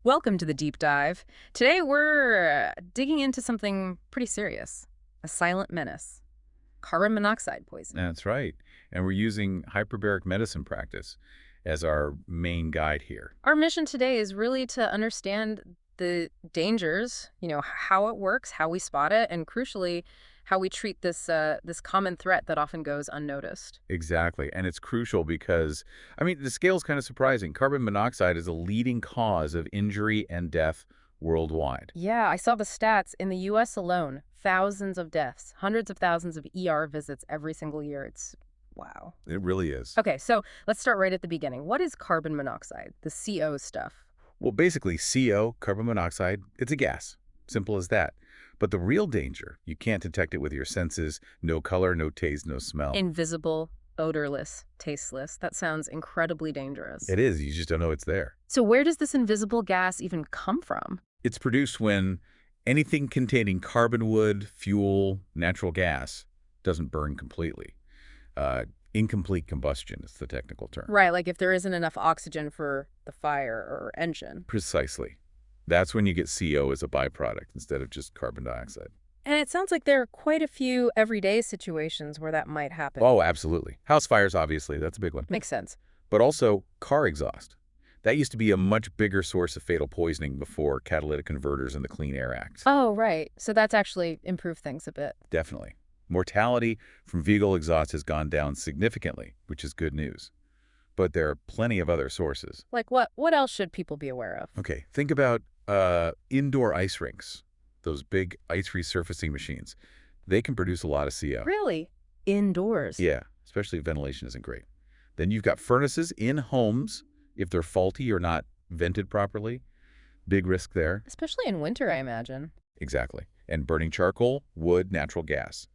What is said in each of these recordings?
Welcome to the deep dive. Today we're digging into something pretty serious, a silent menace, carbon monoxide poisoning. That's right. And we're using hyperbaric medicine practice as our main guide here. Our mission today is really to understand the dangers, how it works, how we spot it, and crucially, how we treat this common threat that often goes unnoticed. Exactly. And it's crucial because, the scale's kind of surprising. Carbon monoxide is a leading cause of injury and death worldwide. Yeah, I saw the stats in the U.S. alone, thousands of deaths, hundreds of thousands of ER visits every single year. It's wow. It really is. Okay, so let's start right at the beginning. What is carbon monoxide, the CO stuff? Well, basically, CO, carbon monoxide, it's a gas. Simple as that. But the real danger, you can't detect it with your senses. No color, no taste, no smell. Invisible, odorless, tasteless. That sounds incredibly dangerous. It is. You just don't know it's there. So where does this invisible gas even come from? It's produced when anything containing carbon wood, fuel, natural gas doesn't burn completely. Incomplete combustion is the technical term. Right, like if there isn't enough oxygen for the fire or engine. Precisely. That's when you get CO as a byproduct instead of just carbon dioxide. And it sounds like there are quite a few everyday situations where that might happen. Oh, absolutely. House fires, obviously. That's a big one. Makes sense. But also car exhaust. That used to be a much bigger source of fatal poisoning before catalytic converters and the Clean Air Act. Oh, right. So that's actually improved things a bit. Definitely. Mortality from vehicle exhaust has gone down significantly, which is good news. But there are plenty of other sources. Like what? What else should people be aware of? Okay, think about indoor ice rinks, those big ice resurfacing machines. They can produce a lot of CO. Really? Indoors? Yeah, especially if ventilation isn't great. Then you've got furnaces in homes, if they're faulty or not vented properly. Big risk there. Especially in winter, I imagine. Exactly. And burning charcoal, wood, natural gas.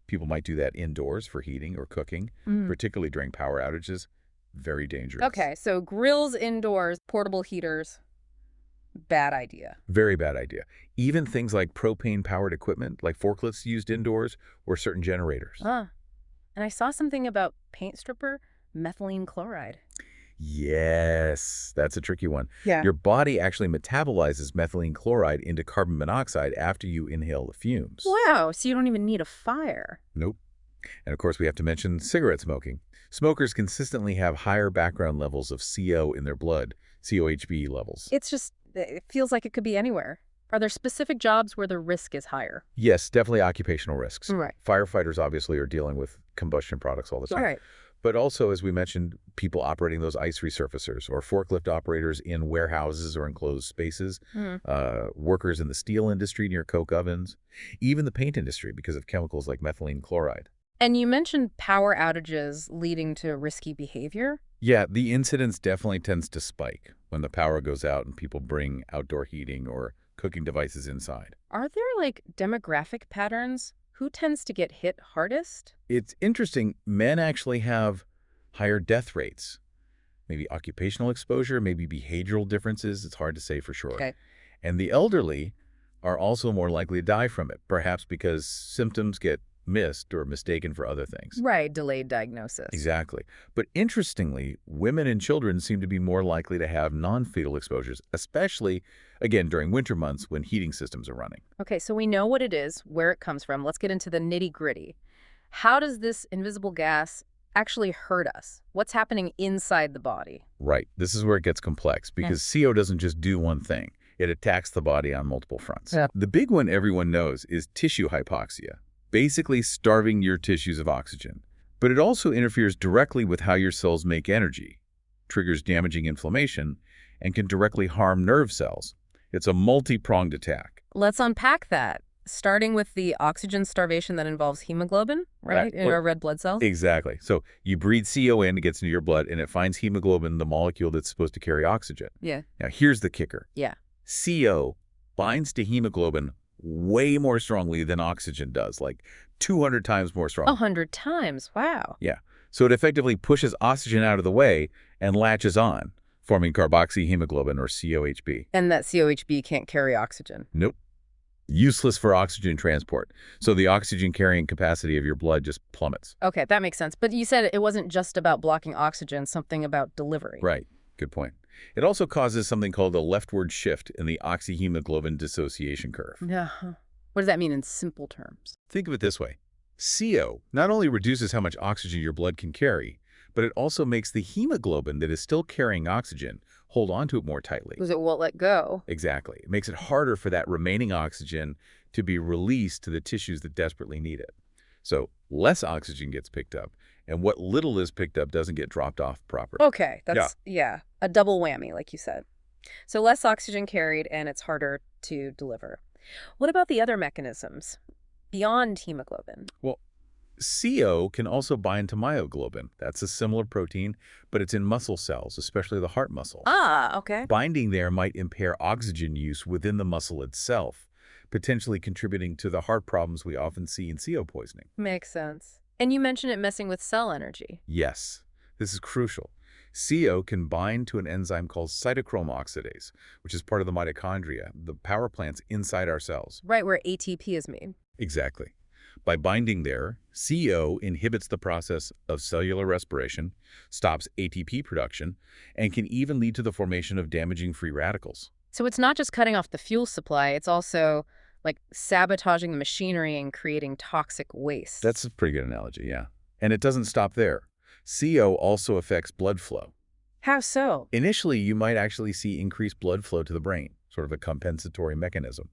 People might do that indoors for heating or cooking, particularly during power outages. Very dangerous. Okay, so grills indoors, portable heaters, bad idea. Very bad idea. Even things like propane-powered equipment, like forklifts used indoors, or certain generators. And I saw something about paint stripper, methylene chloride. Yes, that's a tricky one. Yeah. Your body actually metabolizes methylene chloride into carbon monoxide after you inhale the fumes. Wow, so you don't even need a fire. Nope. And of course, we have to mention cigarette smoking. Smokers consistently have higher background levels of CO in their blood, COHb levels. It feels like it could be anywhere. Are there specific jobs where the risk is higher? Yes, definitely occupational risks. Right. Firefighters obviously are dealing with combustion products all the time. All right. But also, as we mentioned, people operating those ice resurfacers or forklift operators in warehouses or enclosed spaces, workers in the steel industry near coke ovens, even the paint industry because of chemicals like methylene chloride. And you mentioned power outages leading to risky behavior? Yeah, the incidence definitely tends to spike when the power goes out and people bring outdoor heating or cooking devices inside. Are there, demographic patterns? Who tends to get hit hardest? It's interesting. Men actually have higher death rates. Maybe occupational exposure, maybe behavioral differences. It's hard to say for sure. Okay. And the elderly are also more likely to die from it, perhaps because symptoms get missed or mistaken for other things. Right, delayed diagnosis. Exactly. But interestingly, women and children seem to be more likely to have non-fatal exposures, especially, again, during winter months when heating systems are running. Okay, so we know what it is, where it comes from. Let's get into the nitty-gritty. How does this invisible gas actually hurt us? What's happening inside the body? Right. This is where it gets complex because CO doesn't just do one thing. It attacks the body on multiple fronts. Yeah. The big one everyone knows is tissue hypoxia, basically starving your tissues of oxygen. But it also interferes directly with how your cells make energy, triggers damaging inflammation, and can directly harm nerve cells. It's a multi-pronged attack. Let's unpack that, starting with the oxygen starvation that involves hemoglobin, right, in our red blood cells? Exactly. So you breathe CO in, it gets into your blood, and it finds hemoglobin, the molecule that's supposed to carry oxygen. Yeah. Now, here's the kicker. Yeah. CO binds to hemoglobin way more strongly than oxygen does, like 200 times more strongly. 100 times. Wow. Yeah. So it effectively pushes oxygen out of the way and latches on, forming carboxyhaemoglobin or COHb. And that COHb can't carry oxygen. Nope. Useless for oxygen transport. So the oxygen carrying capacity of your blood just plummets. Okay, that makes sense. But you said it wasn't just about blocking oxygen, something about delivery. Right. Good point. It also causes something called a leftward shift in the oxyhemoglobin dissociation curve. Yeah. What does that mean in simple terms? Think of it this way. CO not only reduces how much oxygen your blood can carry, but it also makes the hemoglobin that is still carrying oxygen hold onto it more tightly. Because it won't let go. Exactly. It makes it harder for that remaining oxygen to be released to the tissues that desperately need it. So less oxygen gets picked up, and what little is picked up doesn't get dropped off properly. Okay, that's, yeah, a double whammy, like you said. So less oxygen carried, and it's harder to deliver. What about the other mechanisms beyond hemoglobin? Well, CO can also bind to myoglobin. That's a similar protein, but it's in muscle cells, especially the heart muscle. Ah, okay. Binding there might impair oxygen use within the muscle itself, potentially contributing to the heart problems we often see in CO poisoning. Makes sense. And you mentioned it messing with cell energy. Yes, this is crucial. CO can bind to an enzyme called cytochrome oxidase, which is part of the mitochondria, the power plants inside our cells. Right, where ATP is made. Exactly. By binding there, CO inhibits the process of cellular respiration, stops ATP production, and can even lead to the formation of damaging free radicals. So it's not just cutting off the fuel supply, it's also like sabotaging the machinery and creating toxic waste. That's a pretty good analogy, yeah. And it doesn't stop there. CO also affects blood flow. How so? Initially, you might actually see increased blood flow to the brain, sort of a compensatory mechanism.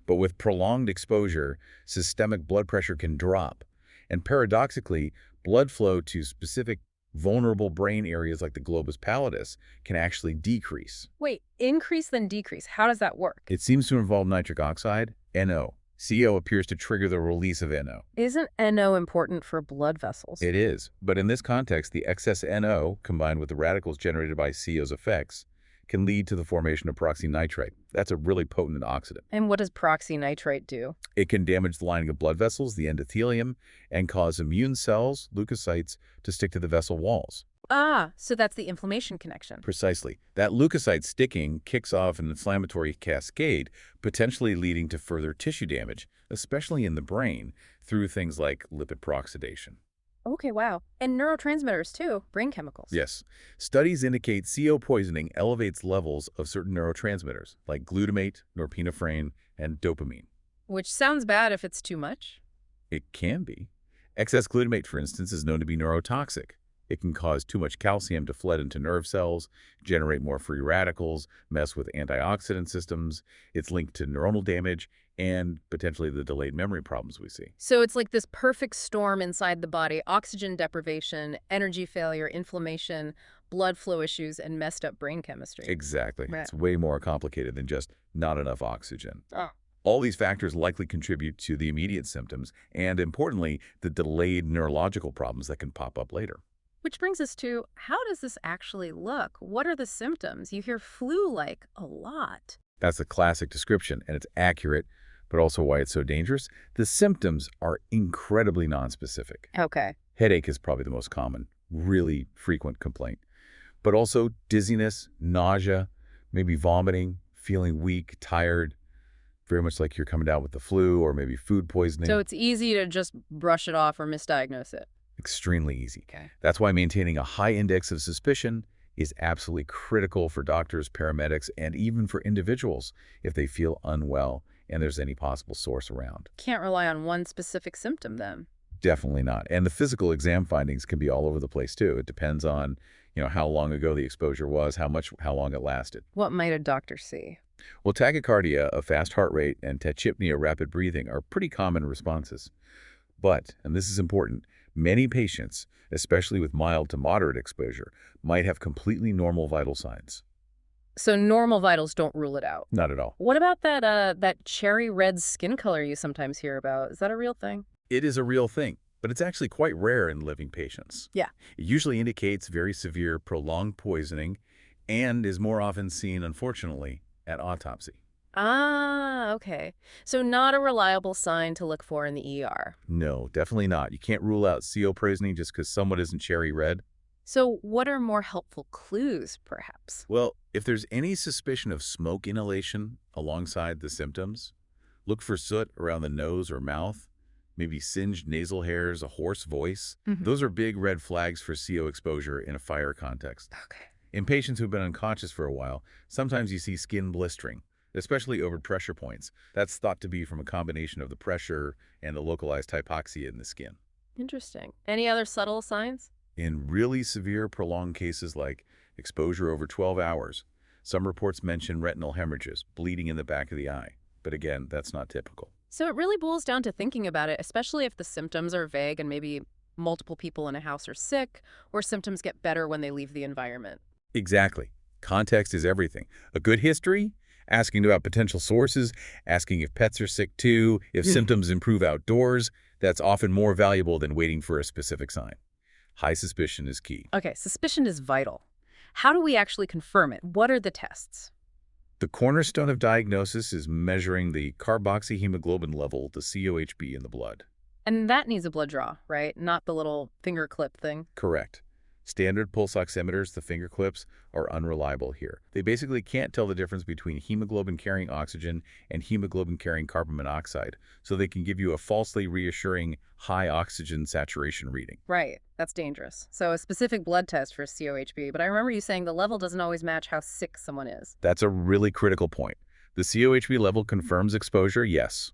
But with prolonged exposure, systemic blood pressure can drop. And paradoxically, blood flow to specific vulnerable brain areas like the globus pallidus can actually decrease. Wait, increase then decrease. How does that work? It seems to involve nitric oxide, NO. CO appears to trigger the release of NO. Isn't NO important for blood vessels? It is, but in this context, the excess NO, combined with the radicals generated by CO's effects, can lead to the formation of peroxynitrite. That's a really potent oxidant. And what does peroxynitrite do? It can damage the lining of blood vessels, the endothelium, and cause immune cells, leukocytes, to stick to the vessel walls. Ah, so that's the inflammation connection. Precisely. That leukocyte sticking kicks off an inflammatory cascade, potentially leading to further tissue damage, especially in the brain, through things like lipid peroxidation. Okay, wow. And neurotransmitters too, brain chemicals. Yes. Studies indicate CO poisoning elevates levels of certain neurotransmitters, like glutamate, norepinephrine, and dopamine. Which sounds bad if it's too much. It can be. Excess glutamate, for instance, is known to be neurotoxic. It can cause too much calcium to flood into nerve cells, generate more free radicals, mess with antioxidant systems. It's linked to neuronal damage and potentially the delayed memory problems we see. So it's like this perfect storm inside the body: oxygen deprivation, energy failure, inflammation, blood flow issues, and messed up brain chemistry. Exactly. Right. It's way more complicated than just not enough oxygen. Oh. All these factors likely contribute to the immediate symptoms and, importantly, the delayed neurological problems that can pop up later. Which brings us to, how does this actually look? What are the symptoms? You hear flu-like a lot. That's a classic description, and it's accurate, but also why it's so dangerous. The symptoms are incredibly nonspecific. Okay. Headache is probably the most common, really frequent complaint. But also dizziness, nausea, maybe vomiting, feeling weak, tired, very much like you're coming down with the flu or maybe food poisoning. So it's easy to just brush it off or misdiagnose it. Extremely easy. Okay. That's why maintaining a high index of suspicion is absolutely critical for doctors, paramedics, and even for individuals if they feel unwell and there's any possible source around. Can't rely on one specific symptom then. Definitely not. And the physical exam findings can be all over the place too. It depends on, how long ago the exposure was, how long it lasted. What might a doctor see? Well, tachycardia, a fast heart rate, and tachypnea, rapid breathing, are pretty common responses. But, and this is important, many patients, especially with mild to moderate exposure, might have completely normal vital signs. So normal vitals don't rule it out. Not at all. What about that cherry red skin color you sometimes hear about? Is that a real thing? It is a real thing, but it's actually quite rare in living patients. Yeah. It usually indicates very severe, prolonged poisoning and is more often seen, unfortunately, at autopsy. Ah, okay. So not a reliable sign to look for in the ER. No, definitely not. You can't rule out CO poisoning just because someone isn't cherry red. So what are more helpful clues, perhaps? Well, if there's any suspicion of smoke inhalation alongside the symptoms, look for soot around the nose or mouth, maybe singed nasal hairs, a hoarse voice. Mhm. Those are big red flags for CO exposure in a fire context. Okay. In patients who've been unconscious for a while, sometimes you see skin blistering, especially over pressure points. That's thought to be from a combination of the pressure and the localized hypoxia in the skin. Interesting. Any other subtle signs? In really severe, prolonged cases like exposure over 12 hours, some reports mention retinal hemorrhages, bleeding in the back of the eye. But again, that's not typical. So it really boils down to thinking about it, especially if the symptoms are vague and maybe multiple people in a house are sick, or symptoms get better when they leave the environment. Exactly. Context is everything. A good history, asking about potential sources, asking if pets are sick too, if symptoms improve outdoors, that's often more valuable than waiting for a specific sign. High suspicion is key. Okay, suspicion is vital. How do we actually confirm it? What are the tests? The cornerstone of diagnosis is measuring the carboxyhaemoglobin level, the COHb, in the blood. And that needs a blood draw, right? Not the little finger clip thing. Correct. Standard pulse oximeters, the finger clips, are unreliable here. They basically can't tell the difference between hemoglobin-carrying oxygen and hemoglobin-carrying carbon monoxide, so they can give you a falsely reassuring high oxygen saturation reading. Right. That's dangerous. So a specific blood test for COHb, but I remember you saying the level doesn't always match how sick someone is. That's a really critical point. The COHb level confirms exposure, yes,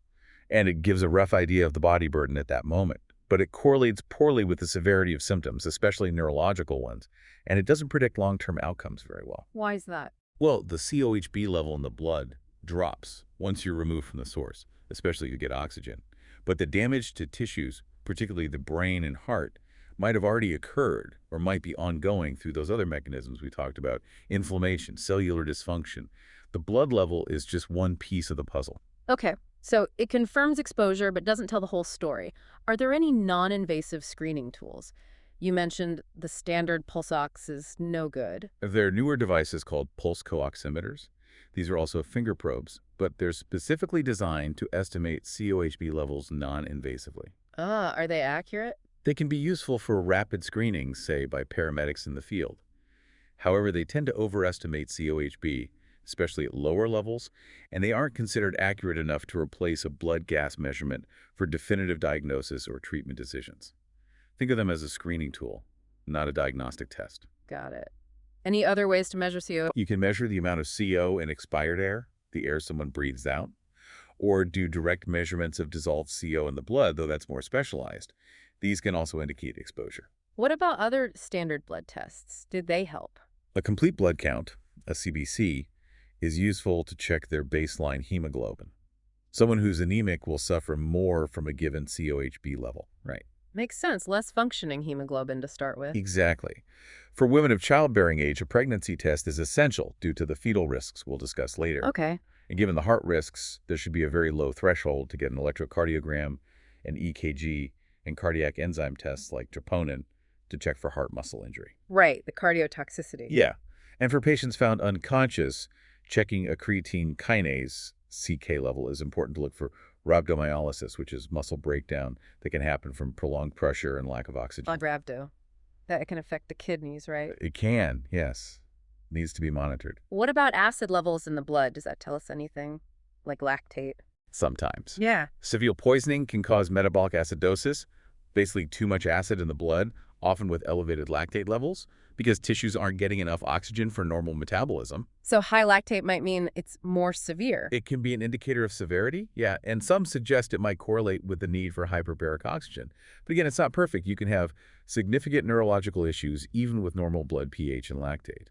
and it gives a rough idea of the body burden at that moment. But it correlates poorly with the severity of symptoms, especially neurological ones, and it doesn't predict long-term outcomes very well. Why is that? Well, the COHb level in the blood drops once you're removed from the source, especially if you get oxygen. But the damage to tissues, particularly the brain and heart, might have already occurred or might be ongoing through those other mechanisms we talked about, inflammation, cellular dysfunction. The blood level is just one piece of the puzzle. Okay, so it confirms exposure but doesn't tell the whole story. Are there any non-invasive screening tools? You mentioned the standard pulse ox is no good. There are newer devices called pulse CO-oximeters. These are also finger probes, but they're specifically designed to estimate COHb levels non-invasively. Ah, are they accurate? They can be useful for rapid screenings, say by paramedics in the field. However, they tend to overestimate COHb, especially at lower levels, and they aren't considered accurate enough to replace a blood gas measurement for definitive diagnosis or treatment decisions. Think of them as a screening tool, not a diagnostic test. Got it. Any other ways to measure CO? You can measure the amount of CO in expired air, the air someone breathes out, or do direct measurements of dissolved CO in the blood, though that's more specialized. These can also indicate exposure. What about other standard blood tests? Did they help? A complete blood count, a CBC, is useful to check their baseline hemoglobin. Someone who's anemic will suffer more from a given COHb level, right? Makes sense. Less functioning hemoglobin to start with. Exactly. For women of childbearing age, a pregnancy test is essential due to the fetal risks we'll discuss later. Okay. And given the heart risks, there should be a very low threshold to get an electrocardiogram, an EKG, and cardiac enzyme tests like troponin to check for heart muscle injury. Right, the cardiotoxicity. Yeah. And for patients found unconscious, checking a creatine kinase CK level is important to look for rhabdomyolysis, which is muscle breakdown that can happen from prolonged pressure and lack of oxygen. Rhabdo. That can affect the kidneys, right? It can, yes. Needs to be monitored. What about acid levels in the blood? Does that tell us anything? Like lactate? Sometimes. Yeah. Severe poisoning can cause metabolic acidosis, basically too much acid in the blood, often with elevated lactate levels, because tissues aren't getting enough oxygen for normal metabolism. So high lactate might mean it's more severe. It can be an indicator of severity, yeah, and some suggest it might correlate with the need for hyperbaric oxygen. But again, it's not perfect. You can have significant neurological issues even with normal blood pH and lactate.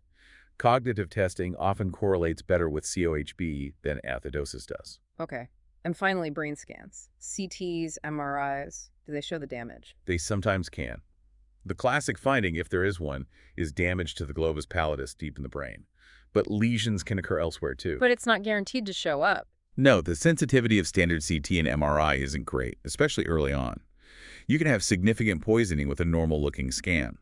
Cognitive testing often correlates better with COHb than acidosis does. Okay. And finally, brain scans. CTs, MRIs, do they show the damage? They sometimes can. The classic finding, if there is one, is damage to the globus pallidus deep in the brain. But lesions can occur elsewhere too. But it's not guaranteed to show up. No, the sensitivity of standard CT and MRI isn't great, especially early on. You can have significant poisoning with a normal-looking scan.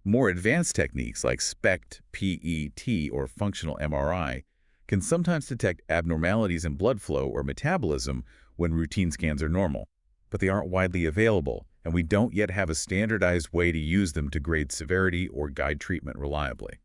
More advanced techniques like SPECT, PET, or functional MRI can sometimes detect abnormalities in blood flow or metabolism when routine scans are normal. But they aren't widely available, and we don't yet have a standardized way to use them to grade severity or guide treatment reliably.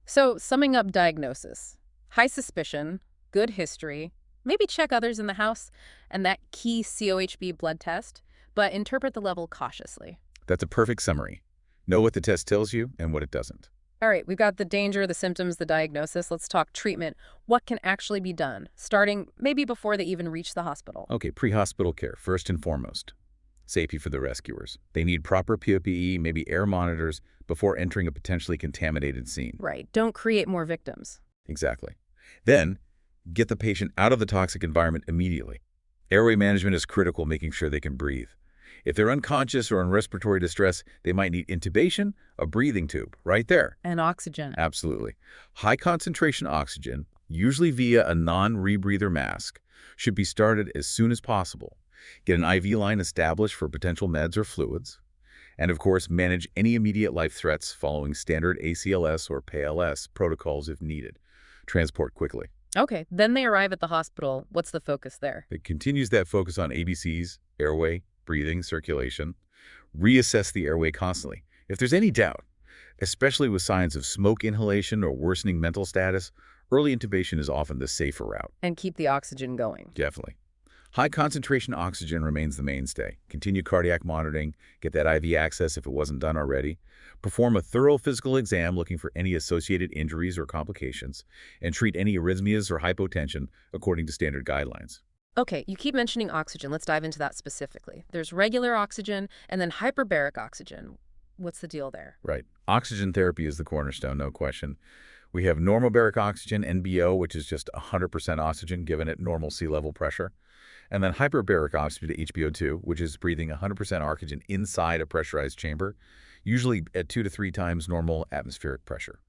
So, summing up diagnosis. High suspicion, good history, maybe check others in the house, and that key COHb blood test, but interpret the level cautiously. That's a perfect summary. Know what the test tells you and what it doesn't. All right, we've got the danger, the symptoms, the diagnosis. Let's talk treatment. What can actually be done, starting maybe before they even reach the hospital? Okay, pre-hospital care, first and foremost. Safety for the rescuers. They need proper POPE, maybe air monitors, before entering a potentially contaminated scene. Right, don't create more victims. Exactly. Then, get the patient out of the toxic environment immediately. Airway management is critical, making sure they can breathe. If they're unconscious or in respiratory distress, they might need intubation, a breathing tube, right there. And oxygen. Absolutely. High concentration oxygen, usually via a non-rebreather mask, should be started as soon as possible. Get an IV line established for potential meds or fluids. And of course, manage any immediate life threats following standard ACLS or PALS protocols if needed. Transport quickly. Okay, then they arrive at the hospital. What's the focus there? It continues that focus on ABCs, airway, breathing, circulation. Reassess the airway constantly. If there's any doubt, especially with signs of smoke inhalation or worsening mental status, early intubation is often the safer route. And keep the oxygen going. Definitely. High concentration oxygen remains the mainstay. Continue cardiac monitoring, get that IV access if it wasn't done already. Perform a thorough physical exam looking for any associated injuries or complications, and treat any arrhythmias or hypotension according to standard guidelines. Okay, you keep mentioning oxygen. Let's dive into that specifically. There's regular oxygen and then hyperbaric oxygen. What's the deal there? Right. Oxygen therapy is the cornerstone, no question. We have normobaric oxygen, NBO, which is just 100% oxygen given at normal sea level pressure. And then hyperbaric oxygen, HbO2, which is breathing 100% oxygen inside a pressurized chamber, usually at 2 to 3 times normal atmospheric pressure.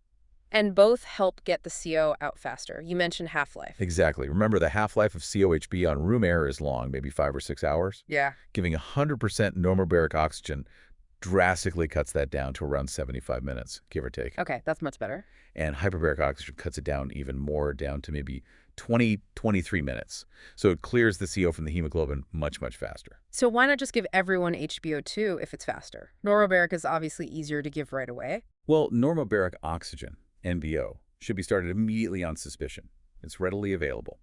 And both help get the CO out faster. You mentioned half-life. Exactly. Remember, the half-life of COHb on room air is long, maybe 5 or 6 hours. Yeah. Giving 100% normobaric oxygen drastically cuts that down to around 75 minutes, give or take. Okay, that's much better. And hyperbaric oxygen cuts it down even more, down to maybe 20, 23 minutes. So it clears the CO from the hemoglobin much, much faster. So why not just give everyone HbO2 if it's faster? Normobaric is obviously easier to give right away. Well, normobaric oxygen, NBO, should be started immediately on suspicion. It's readily available.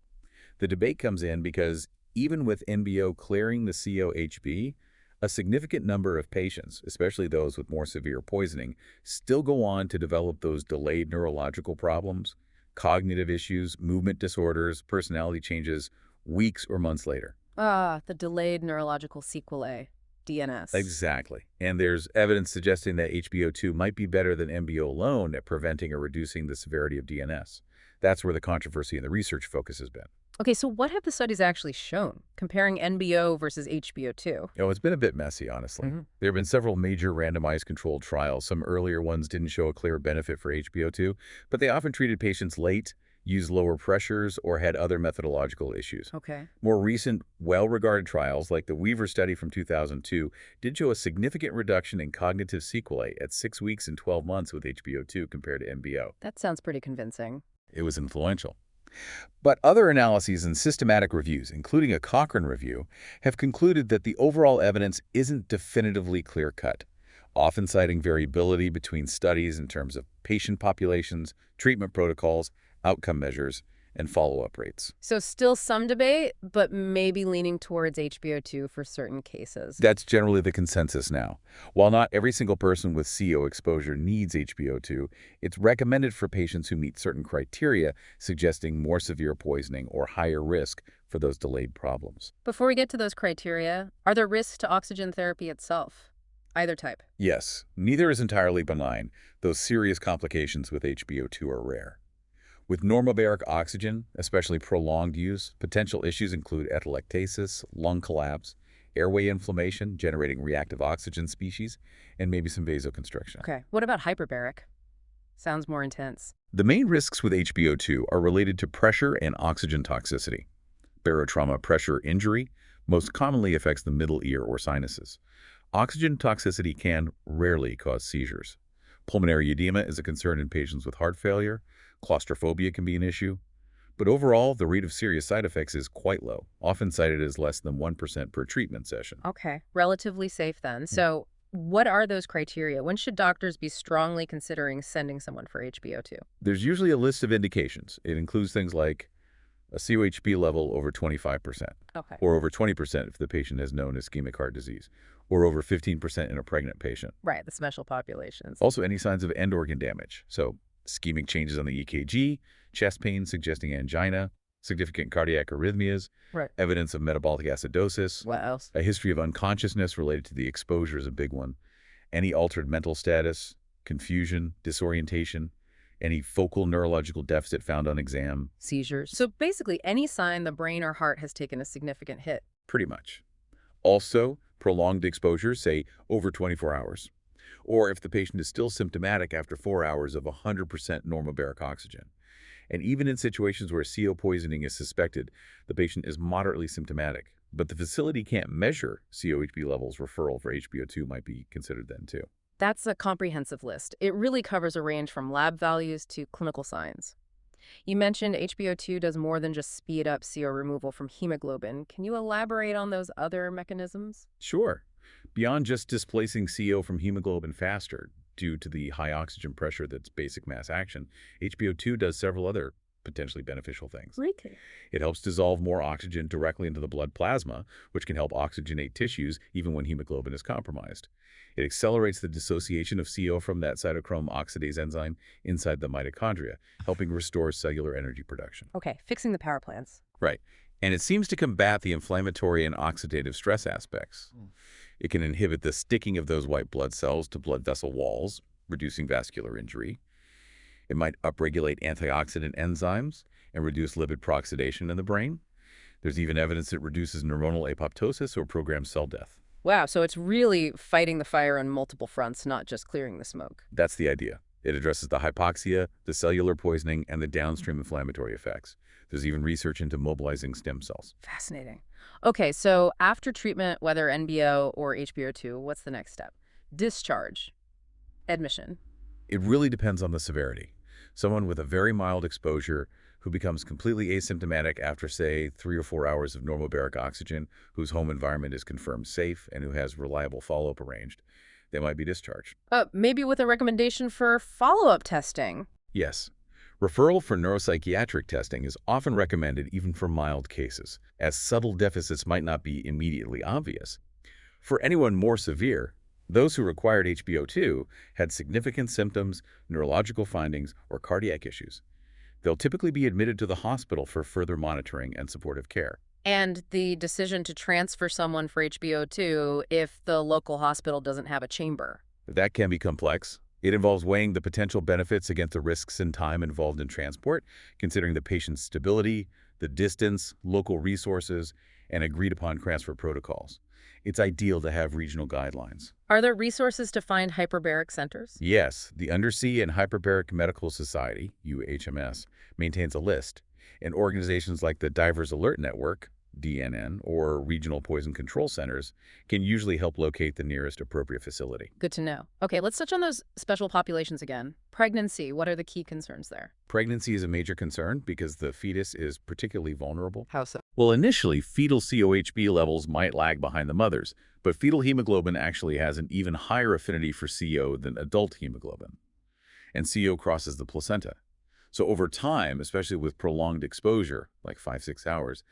The debate comes in because even with NBO clearing the COHb, a significant number of patients, especially those with more severe poisoning, still go on to develop those delayed neurological problems, cognitive issues, movement disorders, personality changes, weeks or months later. Ah, the delayed neurological sequelae, DNS. Exactly. And there's evidence suggesting that HbO2 might be better than NBO alone at preventing or reducing the severity of DNS. That's where the controversy and the research focus has been. Okay, so what have the studies actually shown, comparing NBO versus HbO2? It's been a bit messy, honestly. There have been several major randomized controlled trials. Some earlier ones didn't show a clear benefit for HbO2, but they often treated patients late, used lower pressures, or had other methodological issues. Okay. More recent, well-regarded trials, like the Weaver study from 2002, did show a significant reduction in cognitive sequelae at 6 weeks and 12 months with HbO2 compared to NBO. That sounds pretty convincing. It was influential. But other analyses and systematic reviews, including a Cochrane review, have concluded that the overall evidence isn't definitively clear-cut, often citing variability between studies in terms of patient populations, treatment protocols, outcome measures, and follow-up rates. So still some debate, but maybe leaning towards HbO2 for certain cases. That's generally the consensus now. While not every single person with CO exposure needs HbO2, it's recommended for patients who meet certain criteria, suggesting more severe poisoning or higher risk for those delayed problems. Before we get to those criteria, are there risks to oxygen therapy itself? Either type? Yes, neither is entirely benign, though serious complications with HbO2 are rare. With normobaric oxygen, especially prolonged use, potential issues include atelectasis, lung collapse, airway inflammation, generating reactive oxygen species, and maybe some vasoconstriction. Okay, what about hyperbaric? Sounds more intense. The main risks with HbO2 are related to pressure and oxygen toxicity. Barotrauma pressure injury most commonly affects the middle ear or sinuses. Oxygen toxicity can rarely cause seizures. Pulmonary edema is a concern in patients with heart failure. Claustrophobia can be an issue. But overall, the rate of serious side effects is quite low, often cited as less than 1% per treatment session. Okay, relatively safe then. So what are those criteria? When should doctors be strongly considering sending someone for HbO2? There's usually a list of indications. It includes things like a COHb level over 25%, Okay. or over 20% if the patient has known ischemic heart disease, or over 15% in a pregnant patient. Right, the special populations. Also, any signs of end organ damage, so ischemic changes on the EKG, chest pain suggesting angina, significant cardiac arrhythmias, Right. evidence of metabolic acidosis, What else? a history of unconsciousness related to the exposure is a big one, any altered mental status, confusion, disorientation, any focal neurological deficit found on exam, Seizures. So basically, any sign the brain or heart has taken a significant hit. pretty much. Also, prolonged exposure, say over 24 hours, or if the patient is still symptomatic after 4 hours of 100% normobaric oxygen. And even in situations where CO poisoning is suspected, the patient is moderately symptomatic, but the facility can't measure COHb levels, referral for HbO2 might be considered then too. That's a comprehensive list. It really covers a range from lab values to clinical signs. You mentioned HbO2 does more than just speed up CO removal from hemoglobin. Can you elaborate on those other mechanisms? Sure. Beyond just displacing CO from hemoglobin faster due to the high oxygen pressure that's basic mass action, HbO2 does several other potentially beneficial things. Really? It helps dissolve more oxygen directly into the blood plasma, which can help oxygenate tissues even when hemoglobin is compromised. It accelerates the dissociation of CO from that cytochrome oxidase enzyme inside the mitochondria, helping restore cellular energy production. Okay, fixing the power plants. Right. And it seems to combat the inflammatory and oxidative stress aspects. It can inhibit the sticking of those white blood cells to blood vessel walls, reducing vascular injury. It might upregulate antioxidant enzymes and reduce lipid peroxidation in the brain. There's even evidence it reduces neuronal apoptosis or programmed cell death. Wow, so it's really fighting the fire on multiple fronts, not just clearing the smoke. That's the idea. It addresses the hypoxia, the cellular poisoning, and the downstream inflammatory effects. There's even research into mobilizing stem cells. Fascinating. Okay, so after treatment, whether NBO or HbO2, what's the next step? Discharge. Admission. It really depends on the severity. Someone with a very mild exposure who becomes completely asymptomatic after, say, 3 or 4 hours of normobaric oxygen, whose home environment is confirmed safe, and who has reliable follow-up arranged, they might be discharged. Maybe with a recommendation for follow-up testing. Yes. Referral for neuropsychiatric testing is often recommended even for mild cases, as subtle deficits might not be immediately obvious. For anyone more severe, those who required HbO2 had significant symptoms, neurological findings, or cardiac issues. They'll typically be admitted to the hospital for further monitoring and supportive care. And the decision to transfer someone for HbO2 if the local hospital doesn't have a chamber. That can be complex. It involves weighing the potential benefits against the risks and time involved in transport, considering the patient's stability, the distance, local resources, and agreed-upon transfer protocols. It's ideal to have regional guidelines. Are there resources to find hyperbaric centers? Yes, the Undersea and Hyperbaric Medical Society, UHMS, maintains a list, and organizations like the Divers Alert Network, DNN, or regional poison control centers can usually help locate the nearest appropriate facility. Good to know. Okay, let's touch on those special populations again. Pregnancy, what are the key concerns there? Pregnancy is a major concern because the fetus is particularly vulnerable. How so? Well, initially, fetal COHb levels might lag behind the mother's, but fetal hemoglobin actually has an even higher affinity for CO than adult hemoglobin. And CO crosses the placenta. So over time, especially with prolonged exposure, like 5-6 hours,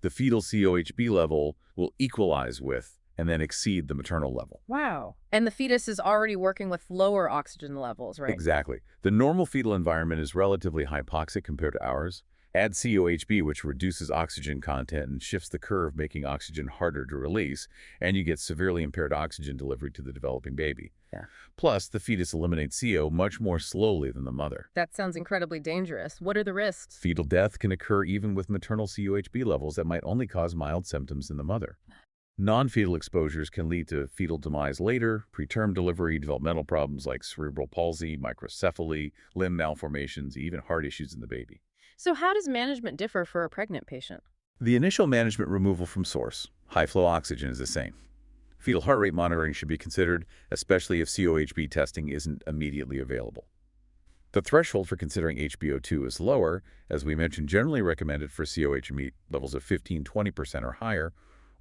the fetal COHb level will equalize with and then exceed the maternal level. Wow. And the fetus is already working with lower oxygen levels, right? Exactly. The normal fetal environment is relatively hypoxic compared to ours. Add COHb, which reduces oxygen content and shifts the curve, making oxygen harder to release, and you get severely impaired oxygen delivery to the developing baby. Yeah. Plus, the fetus eliminates CO much more slowly than the mother. That sounds incredibly dangerous. What are the risks? Fetal death can occur even with maternal COHb levels that might only cause mild symptoms in the mother. Non-fetal exposures can lead to fetal demise later, preterm delivery, developmental problems like cerebral palsy, microcephaly, limb malformations, even heart issues in the baby. So how does management differ for a pregnant patient? The initial management removal from source, high-flow oxygen, is the same. Fetal heart rate monitoring should be considered, especially if COHb testing isn't immediately available. The threshold for considering HbO2 is lower, as we mentioned, generally recommended for COHb levels of 15-20% or higher,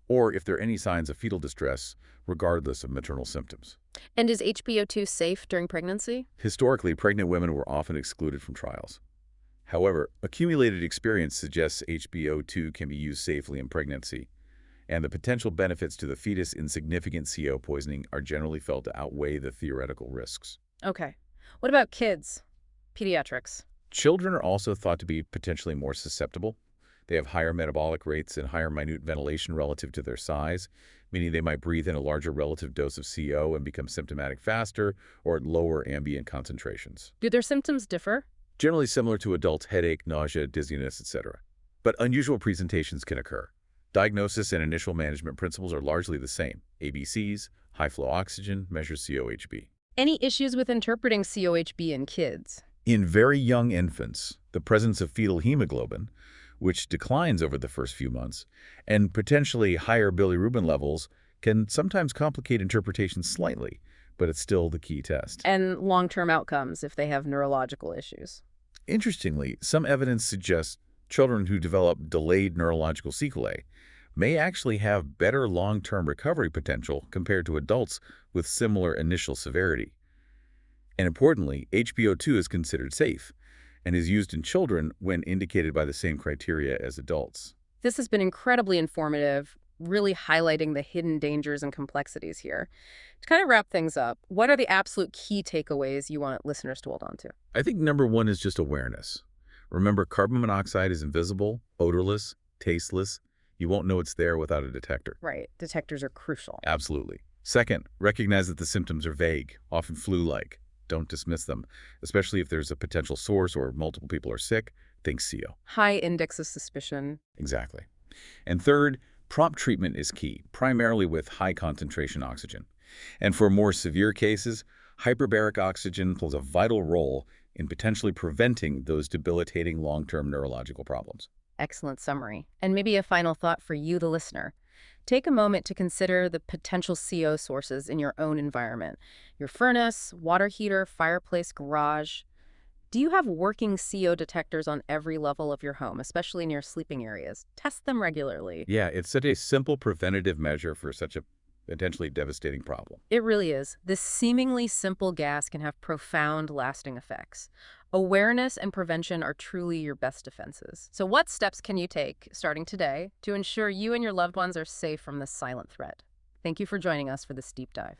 or if there are any signs of fetal distress, regardless of maternal symptoms. And is HbO2 safe during pregnancy? Historically, pregnant women were often excluded from trials. However, accumulated experience suggests HbO2 can be used safely in pregnancy, and the potential benefits to the fetus in significant CO poisoning are generally felt to outweigh the theoretical risks. Okay. What about kids? Pediatrics. Children are also thought to be potentially more susceptible. They have higher metabolic rates and higher minute ventilation relative to their size, meaning they might breathe in a larger relative dose of CO and become symptomatic faster or at lower ambient concentrations. Do their symptoms differ? Generally similar to adults' headache, nausea, dizziness, etc. But unusual presentations can occur. Diagnosis and initial management principles are largely the same. ABCs, high-flow oxygen, measure COHb. Any issues with interpreting COHb in kids? In very young infants, the presence of fetal hemoglobin, which declines over the first few months, and potentially higher bilirubin levels can sometimes complicate interpretation slightly, but it's still the key test. And long-term outcomes if they have neurological issues. Interestingly, some evidence suggests children who develop delayed neurological sequelae may actually have better long-term recovery potential compared to adults with similar initial severity. And importantly, HbO2 is considered safe and is used in children when indicated by the same criteria as adults. This has been incredibly informative, really highlighting the hidden dangers and complexities here. To kind of wrap things up, what are the absolute key takeaways you want listeners to hold on to? I think number one is just awareness. Remember, carbon monoxide is invisible, odorless, tasteless. You won't know it's there without a detector. Right. Detectors are crucial. Absolutely. Second, recognize that the symptoms are vague, often flu-like. Don't dismiss them, especially if there's a potential source or multiple people are sick. Think CO. High index of suspicion. Exactly. And third, prompt treatment is key, primarily with high-concentration oxygen. And for more severe cases, hyperbaric oxygen plays a vital role in potentially preventing those debilitating long-term neurological problems. Excellent summary. And maybe a final thought for you, the listener. Take a moment to consider the potential CO sources in your own environment. Your furnace, water heater, fireplace, garage. Do you have working CO detectors on every level of your home, especially in your sleeping areas? Test them regularly. Yeah, it's such a simple preventative measure for such a potentially devastating problem. It really is. This seemingly simple gas can have profound, lasting effects. Awareness and prevention are truly your best defenses. So what steps can you take, starting today, to ensure you and your loved ones are safe from this silent threat? Thank you for joining us for this deep dive.